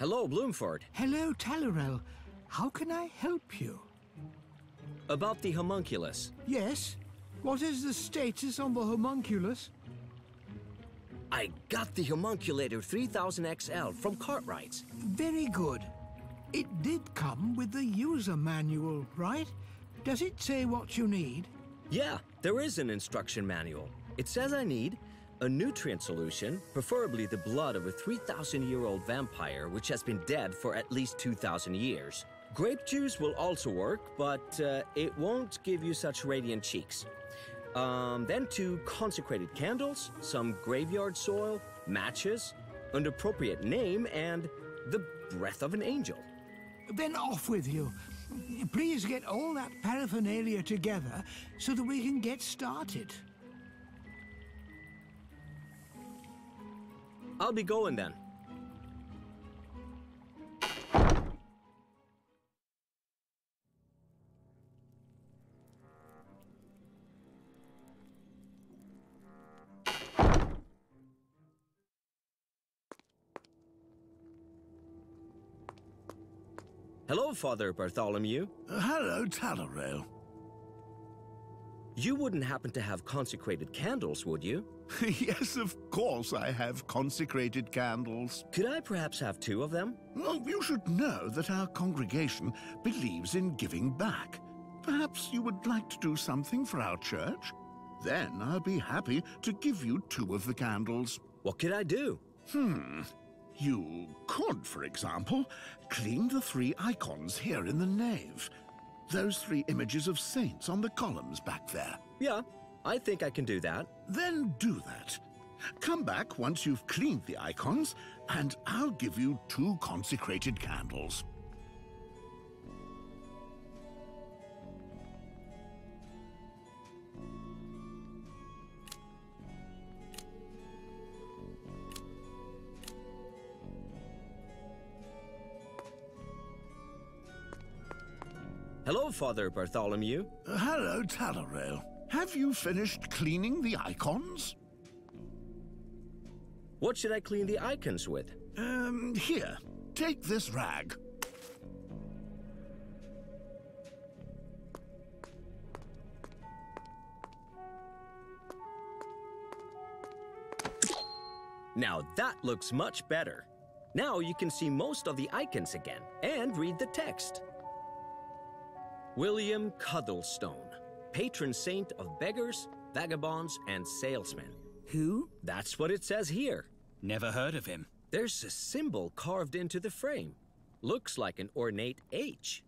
Hello, Bloomford. Hello, Tallarel. How can I help you? About the homunculus. Yes? What is the status on the homunculus? I got the homunculator 3000XL from Cartwright's. Very good. It did come with the user manual, right? Does it say what you need? Yeah, there is an instruction manual. It says I need a nutrient solution, preferably the blood of a 3,000-year-old vampire which has been dead for at least 2,000 years. Grape juice will also work, but it won't give you such radiant cheeks. Then 2 consecrated candles, some graveyard soil, matches, an appropriate name, and the breath of an angel. Then off with you. Please get all that paraphernalia together so that we can get started. I'll be going then. Hello, Father Bartholomew. Hello, Tallarel. You wouldn't happen to have consecrated candles, would you? Yes, of course I have consecrated candles. Could I perhaps have 2 of them? Well, you should know that our congregation believes in giving back. Perhaps you would like to do something for our church? Then I'll be happy to give you 2 of the candles. What could I do? You could, for example, clean the 3 icons here in the nave. Those 3 images of saints on the columns back there. Yeah, I think I can do that. Then do that. Come back once you've cleaned the icons, and I'll give you 2 consecrated candles. Hello, Father Bartholomew. Hello, Tallarel. Have you finished cleaning the icons? What should I clean the icons with? Here, take this rag. Now that looks much better. Now you can see most of the icons again and read the text. William Cuddlestone, patron saint of beggars, vagabonds, and salesmen. Who? That's what it says here. Never heard of him. There's a symbol carved into the frame. Looks like an ornate H.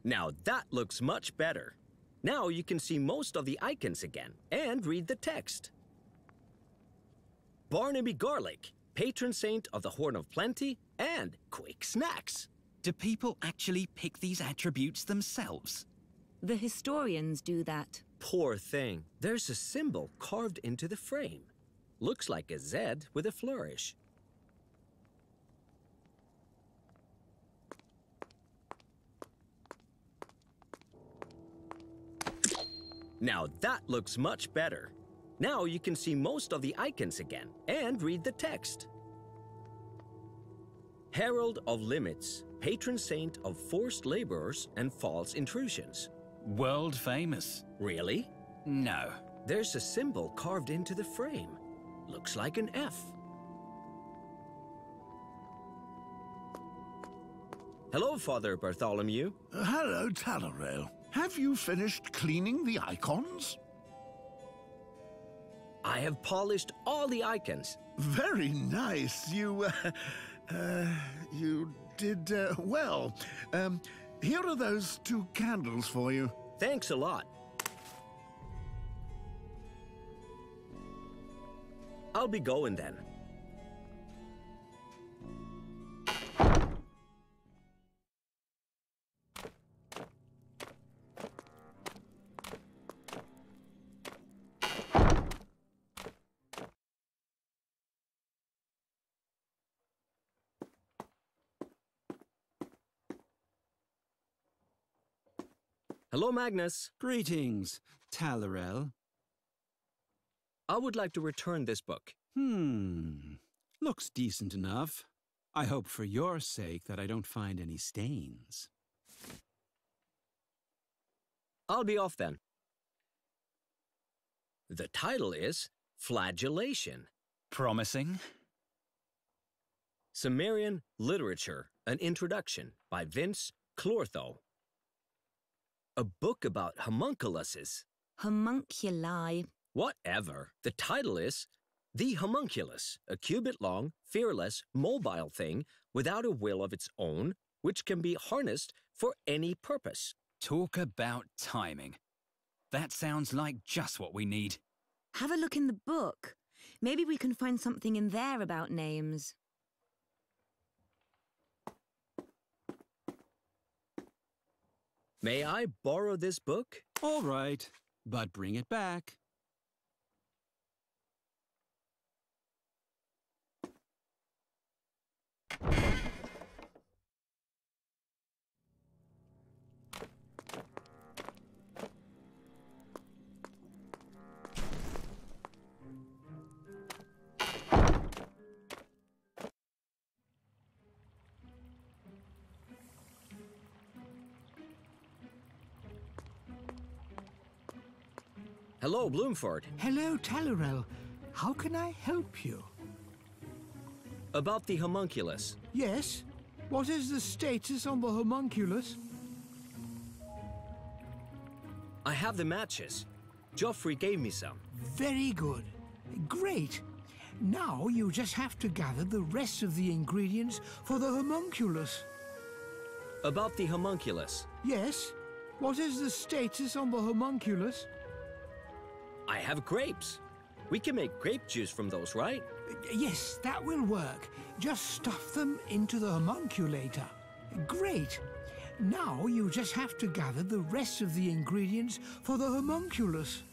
Now that looks much better. Now you can see most of the icons again and read the text. Barnaby Garlic, patron saint of the Horn of Plenty and quick snacks. Do people actually pick these attributes themselves? The historians do that. Poor thing. There's a symbol carved into the frame. Looks like a Z with a flourish. Now that looks much better. Now you can see most of the icons again and read the text. Herald of Limits, patron saint of forced laborers and false intrusions. World famous. Really? No. There's a symbol carved into the frame. Looks like an F. Hello, Father Bartholomew. Hello, Tallarel. Have you finished cleaning the icons? I have polished all the icons. Very nice. You did well. Here are those 2 candles for you. Thanks a lot. I'll be going then. Hello, Magnus. Greetings, Tallarel. I would like to return this book. Looks decent enough. I hope for your sake that I don't find any stains. I'll be off then. The title is Flagellation. Promising. Sumerian Literature, An Introduction by Vince Clortho. A book about homunculuses. Homunculi. Whatever. The title is The Homunculus, a cubit-long, fearless, mobile thing without a will of its own, which can be harnessed for any purpose. Talk about timing. That sounds like just what we need. Have a look in the book. Maybe we can find something in there about names. May I borrow this book? All right, but bring it back. Hello, Bloomford. Hello, Tallarell. How can I help you? About the homunculus. Yes? What is the status on the homunculus? I have the matches. Geoffrey gave me some. Very good. Great. Now you just have to gather the rest of the ingredients for the homunculus. About the homunculus. Yes? What is the status on the homunculus? I have grapes. We can make grape juice from those, right? Yes, that will work. Just stuff them into the homunculator. Great. Now you just have to gather the rest of the ingredients for the homunculus.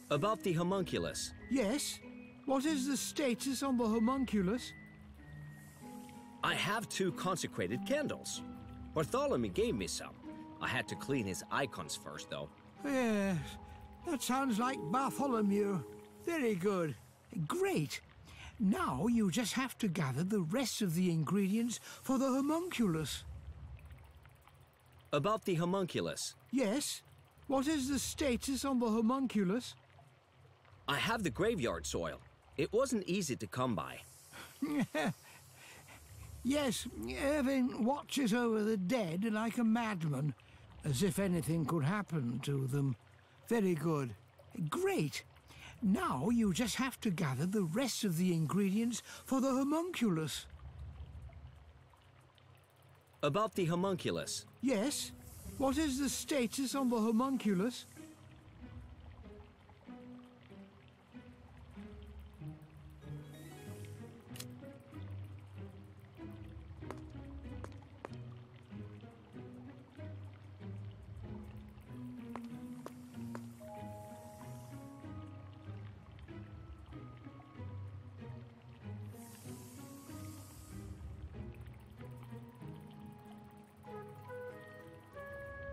About the homunculus. Yes? What is the status on the homunculus? I have 2 consecrated candles. Bartholomew gave me some. I had to clean his icons first, though. Yes, that sounds like Bartholomew. Very good. Great. Now you just have to gather the rest of the ingredients for the homunculus. About the homunculus. Yes? What is the status on the homunculus? I have the graveyard soil. It wasn't easy to come by. Yes, Irving watches over the dead like a madman, as if anything could happen to them. Very good. Great. Now you just have to gather the rest of the ingredients for the homunculus. About the homunculus. Yes? What is the status on the homunculus?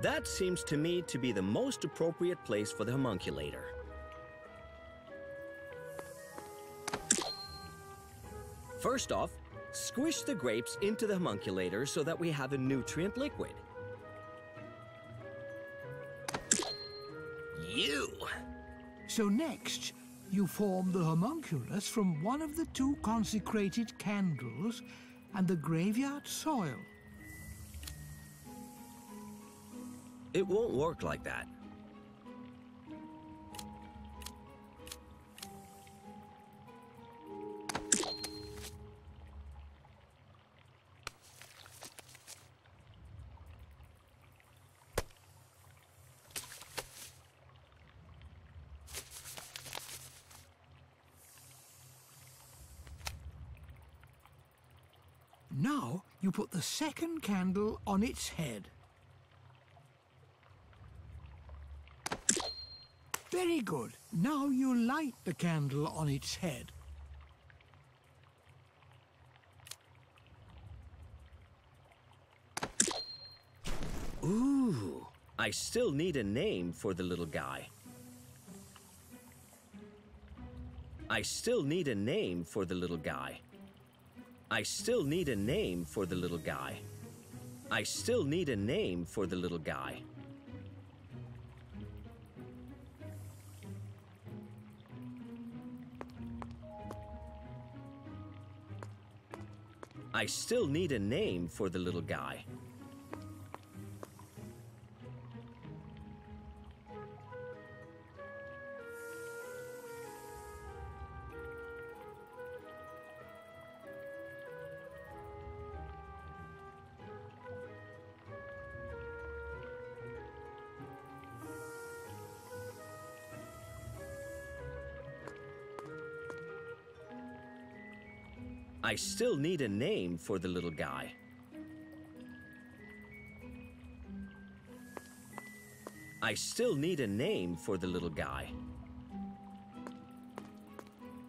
That seems to me to be the most appropriate place for the homunculator. First off, squish the grapes into the homunculator so that we have a nutrient liquid. So next, you form the homunculus from one of the 2 consecrated candles and the graveyard soil. It won't work like that. Now you put the second candle on its head. Very good. Now you light the candle on its head. Ooh, I still need a name for the little guy. I still need a name for the little guy. I still need a name for the little guy. I still need a name for the little guy. I still need a name for the little guy. I still need a name for the little guy. I still need a name for the little guy.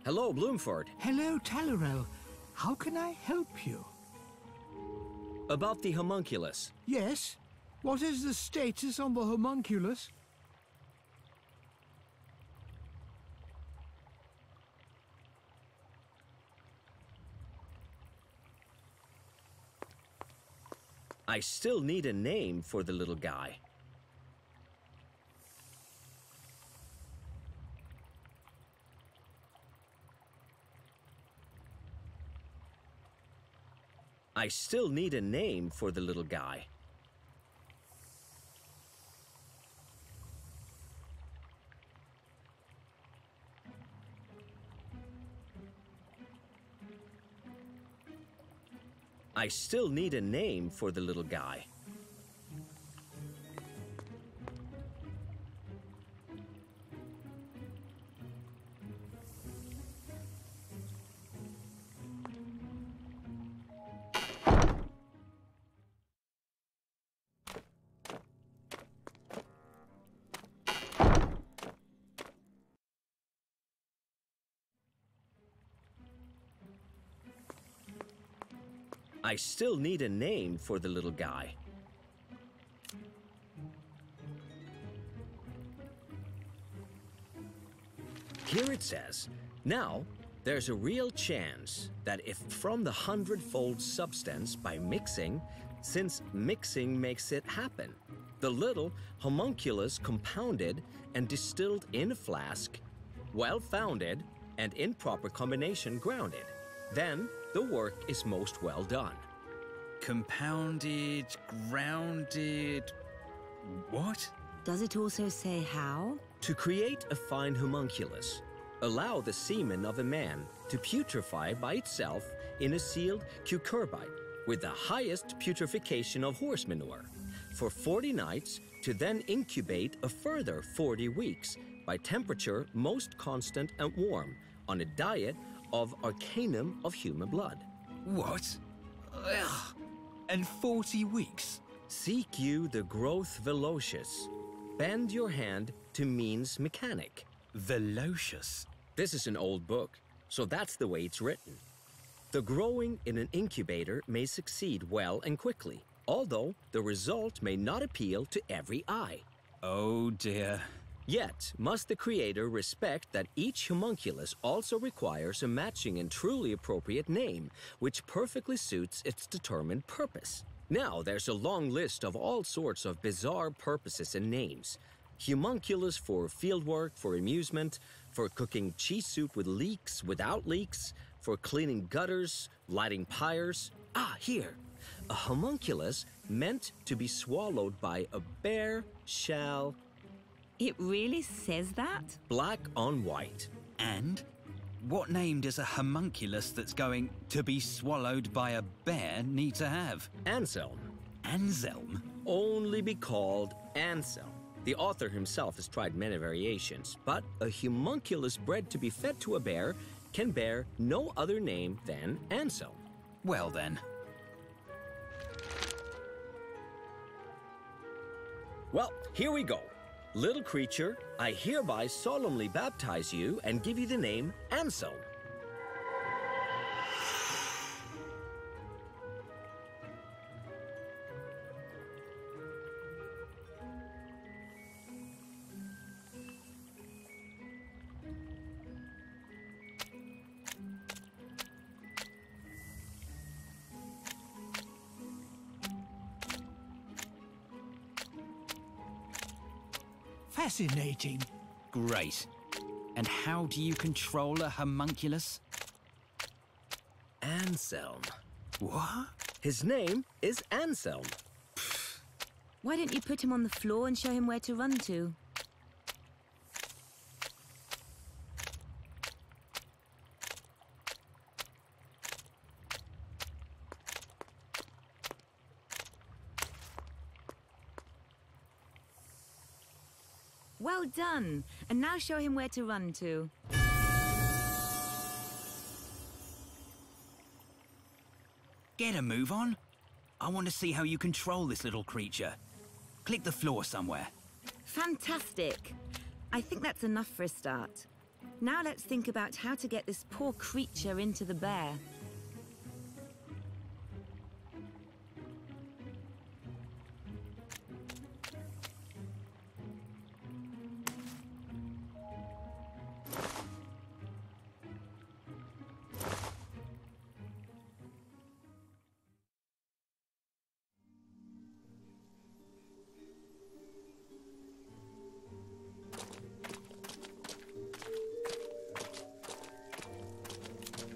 Hello, Bloomford. Hello, Tallarell. How can I help you? About the homunculus. Yes? What is the status on the homunculus? I still need a name for the little guy. I still need a name for the little guy. I still need a name for the little guy. I still need a name for the little guy. Here it says, now, there's a real chance that if from the 100-fold substance by mixing, since mixing makes it happen, the little homunculus compounded and distilled in a flask, well-founded and in proper combination grounded, then the work is most well done. Compounded, grounded... what? Does it also say how? To create a fine homunculus, allow the semen of a man to putrefy by itself in a sealed cucurbite with the highest putrefaction of horse manure for 40 nights to then incubate a further 40 weeks by temperature most constant and warm on a diet of arcanum of human blood. What? Ugh. And 40 weeks? Seek you the growth velocious. Bend your hand to means mechanic. Velocious? This is an old book, so that's the way it's written. The growing in an incubator may succeed well and quickly, although the result may not appeal to every eye. Oh dear. Yet, must the creator respect that each homunculus also requires a matching and truly appropriate name, which perfectly suits its determined purpose. Now, there's a long list of all sorts of bizarre purposes and names. Homunculus for fieldwork, for amusement, for cooking cheese soup with leeks, without leeks, for cleaning gutters, lighting pyres. Ah, here! A homunculus meant to be swallowed by a bear shall... It really says that? Black on white. And? What name does a homunculus that's going to be swallowed by a bear need to have? Anselm. Anselm? Only be called Anselm. The author himself has tried many variations, but a homunculus bred to be fed to a bear can bear no other name than Anselm. Well then. Well, here we go. Little creature, I hereby solemnly baptize you and give you the name Anselm. fascinating. Great. And how do you control a homunculus? Anselm. What? His name is Anselm. Why don't you put him on the floor and show him where to run to? Well done. And now show him where to run to. Get a move on. I want to see how you control this little creature. Click the floor somewhere. Fantastic. I think that's enough for a start. Now let's think about how to get this poor creature into the bear.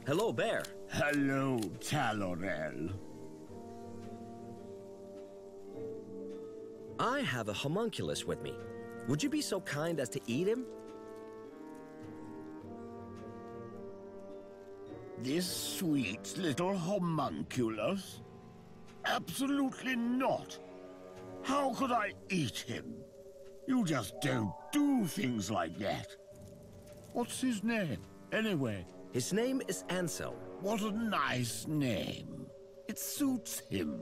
Hello, Bear. Hello, Talorel. I have a homunculus with me. Would you be so kind as to eat him? This sweet little homunculus? Absolutely not. How could I eat him? You just don't do things like that. What's his name, anyway? His name is Anselm. What a nice name. It suits him.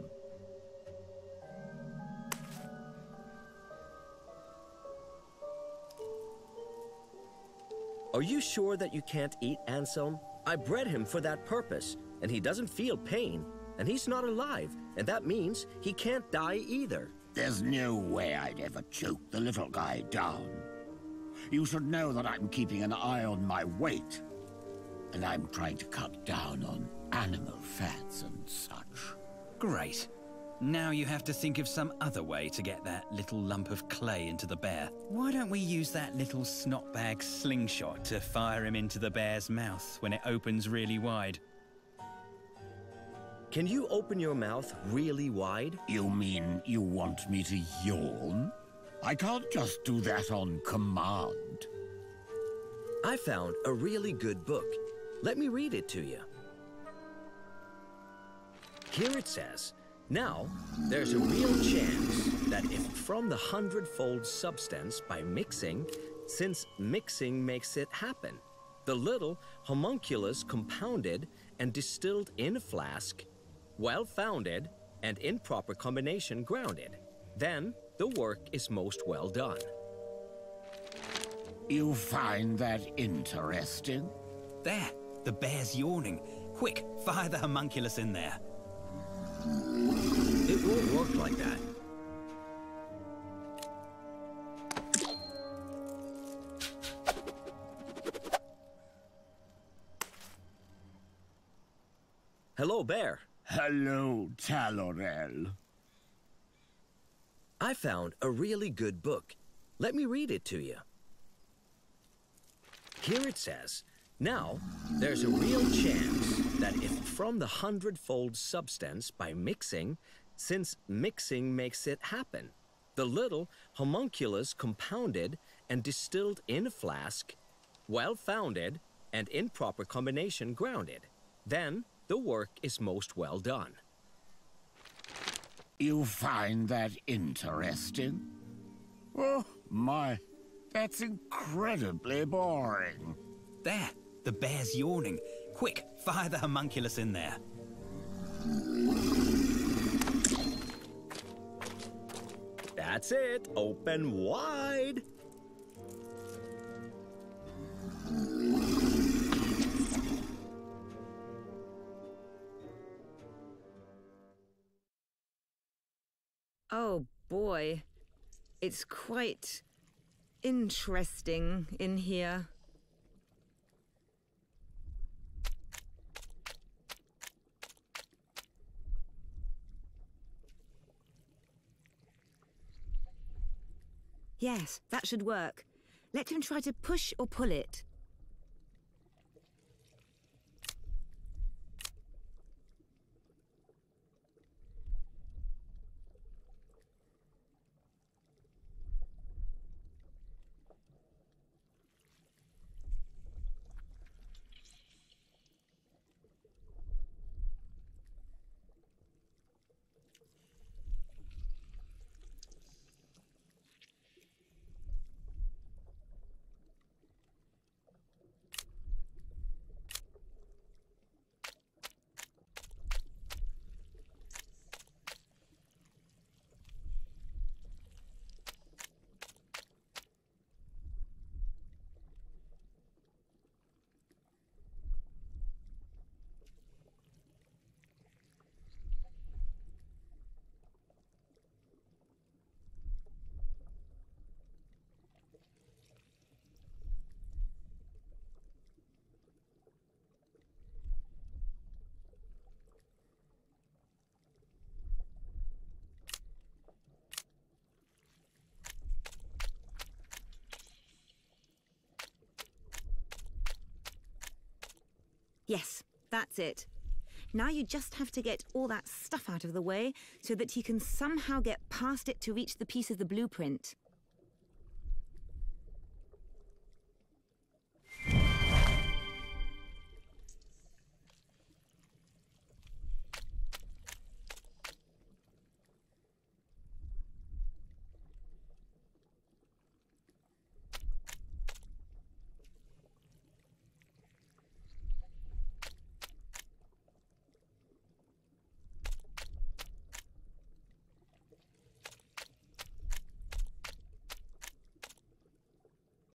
Are you sure that you can't eat Anselm? I bred him for that purpose, and he doesn't feel pain, and he's not alive, and that means he can't die either. There's no way I'd ever choke the little guy down. You should know that I'm keeping an eye on my weight. And I'm trying to cut down on animal fats and such. Great. Now you have to think of some other way to get that little lump of clay into the bear. Why don't we use that little snotbag slingshot to fire him into the bear's mouth when it opens really wide? Can you open your mouth really wide? You mean you want me to yawn? I can't just do that on command. I found a really good book. Let me read it to you. Here it says, now, there's a real chance that if from the 100-fold substance by mixing, since mixing makes it happen, the little homunculus compounded and distilled in a flask, well-founded and in proper combination grounded, then the work is most well done. You find that interesting? There, the bear's yawning. Quick, fire the homunculus in there. It won't work like that. Hello, Bear. Hello, Talorel. I found a really good book. Let me read it to you. Here it says, now, there's a real chance that if from the 100-fold substance by mixing, since mixing makes it happen, the little homunculus compounded and distilled in a flask, well-founded and in proper combination grounded, then the work is most well done. You find that interesting? Oh, my. That's incredibly boring. There, the bear's yawning. Quick, fire the homunculus in there. That's it. Open wide. Oh boy, it's quite interesting in here. Yes, that should work. Let him try to push or pull it. Yes, that's it. Now you just have to get all that stuff out of the way so that he can somehow get past it to reach the piece of the blueprint.